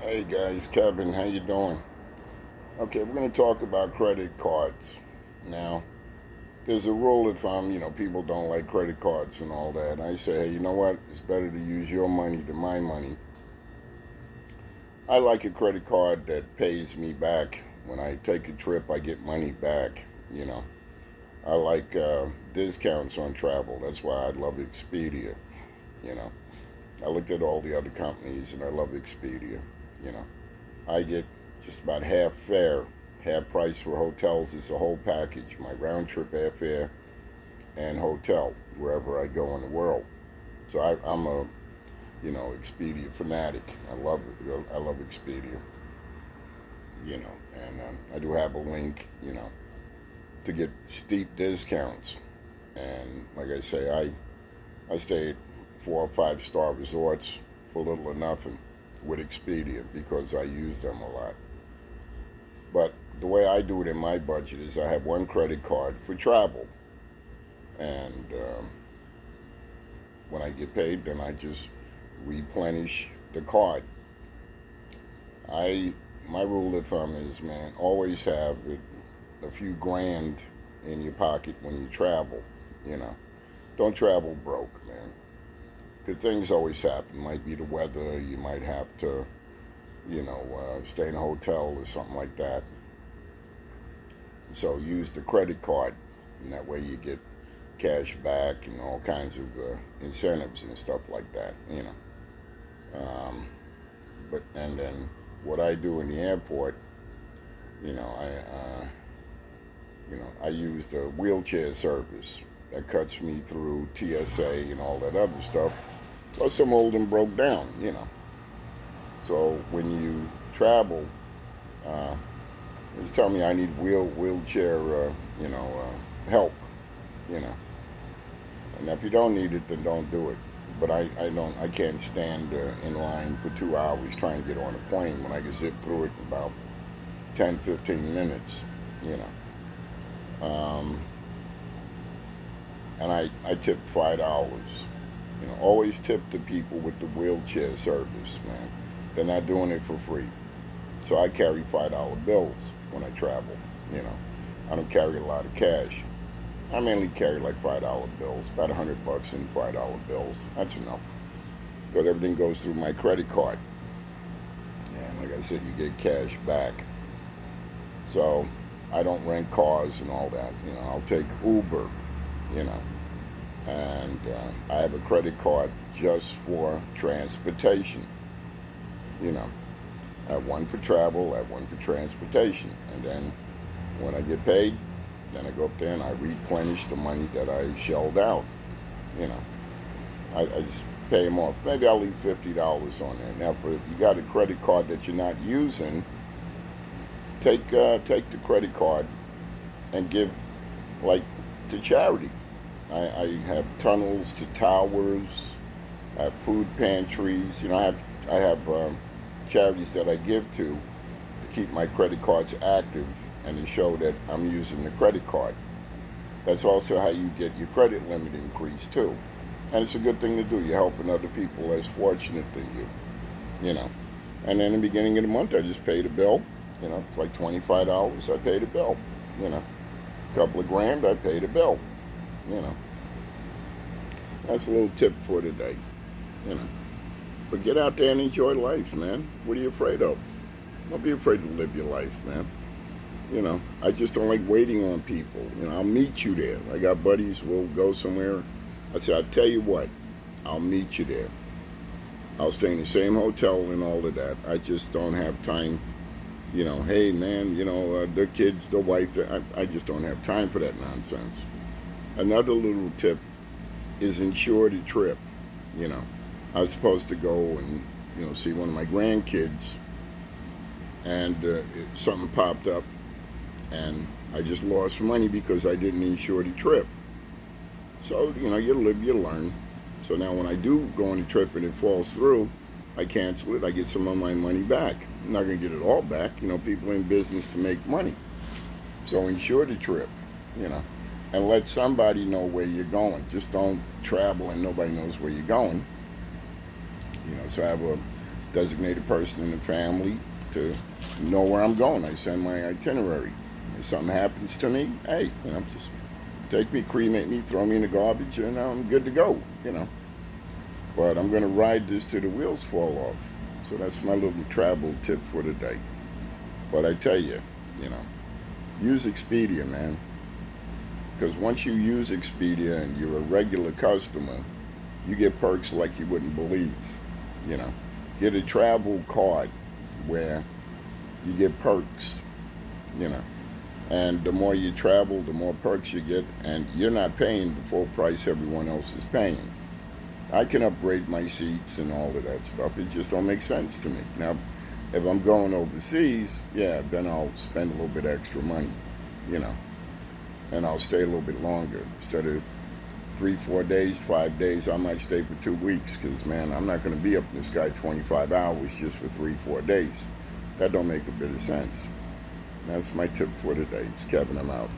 Hey guys, Kevin, how you doing? Okay, we're going to talk about credit cards. Now, there's a rule of thumb, people don't like credit cards and all that. I say, hey, you know what? It's better to use your money than my money. I like a credit card that pays me back. When I take a trip, I get money back, you know. I like discounts on travel. That's why I love Expedia, you know. I looked at all the other companies and I love Expedia, you know. I get just about half fare, half price for hotels. It's a whole package. My round trip airfare and hotel wherever I go in the world. So I'm a Expedia fanatic. I love it. I love Expedia. And I do have a link. To get steep discounts. And like I say, I stay at 4 or 5 star resorts for little or nothing with Expedia because I use them a lot. But the way I do it in my budget is I have one credit card for travel, and when I get paid, then I just replenish the card. I My rule of thumb is, man, always have a few grand in your pocket when you travel. You know, don't travel broke, man. Because things always happen. Might be the weather. You might have to, stay in a hotel or something like that. So use the credit card, and that way you get cash back and all kinds of incentives and stuff like that. Um, but and then what I do in the airport, you know, I use the wheelchair service that cuts me through TSA and all that other stuff. Plus, I'm old and broke down. So when you travel, uh, just tell me I need wheelchair, help. You know, and if you don't need it, then don't do it. But I can't stand in line for 2 hours trying to get on a plane when I can zip through it in about 10, 15 minutes. You know, and I tip $5. Always tip the people with the wheelchair service, man. They're not doing it for free. So I carry $5 bills when I travel. You know, I don't carry a lot of cash. I mainly carry like $5 bills, about $100 in $5 bills. That's enough because everything goes through my credit card, and like I said, you get cash back. So I don't rent cars and all that. I'll take Uber. You know, and I have a credit card just for transportation. You know, I have one for travel, I have one for transportation, and then when I get paid, then I go up there and I replenish the money that I shelled out. You know, I just pay them off. Maybe I'll leave $50 on there. Now, but if you got a credit card that you're not using, take the credit card and give like to charity. I have tunnels to towers. I have food pantries. I have charities that I give to keep my credit cards active and to show that I'm using the credit card. That's also how you get your credit limit increased too. And it's a good thing to do. You're helping other people less fortunate than you know. And then in the beginning of the month, I just paid a bill. It's like $25. I paid a bill. You know, a couple of grand, I paid a bill. You know, that's a little tip for today. You know, but get out there and enjoy life, man. What are you afraid of? Don't be afraid to live your life, man. I just don't like waiting on people. I'll meet you there. I got buddies, we'll go somewhere. I said, I'll tell you what, I'll meet you there. I'll stay in the same hotel and all of that. I just don't have time. Hey, man, the kids, the wife, I just don't have time for that nonsense. Another little tip is insure the trip. You know, I was supposed to go and, see one of my grandkids, and something popped up, and I just lost money because I didn't insure the trip. So, you live, you learn. So now when I do go on a trip and it falls through, I cancel it, I get some of my money back. I'm not going to get it all back. People are in business to make money. So insure the trip, you know, and let somebody know where you're going. Just don't travel and nobody knows where you're going. So I have a designated person in the family to know where I'm going. I send my itinerary. If something happens to me, hey, just take me, cremate me, throw me in the garbage, and I'm good to go. But I'm going to ride this till the wheels fall off. So that's my little travel tip for the day. But I tell you, use Expedia, man. Because once you use Expedia and you're a regular customer, you get perks like you wouldn't believe. You know, get a travel card where you get perks. You know, and the more you travel, the more perks you get, and you're not paying the full price everyone else is paying. I can upgrade my seats and all of that stuff. It just don't make sense to me. Now, if I'm going overseas, yeah, then I'll spend a little bit extra money, you know, and I'll stay a little bit longer. Instead of 3, 4 days, 5 days, I might stay for 2 weeks because, man, I'm not going to be up in the sky 25 hours just for 3, 4 days. That don't make a bit of sense. That's my tip for today. It's Kevin. I'm out.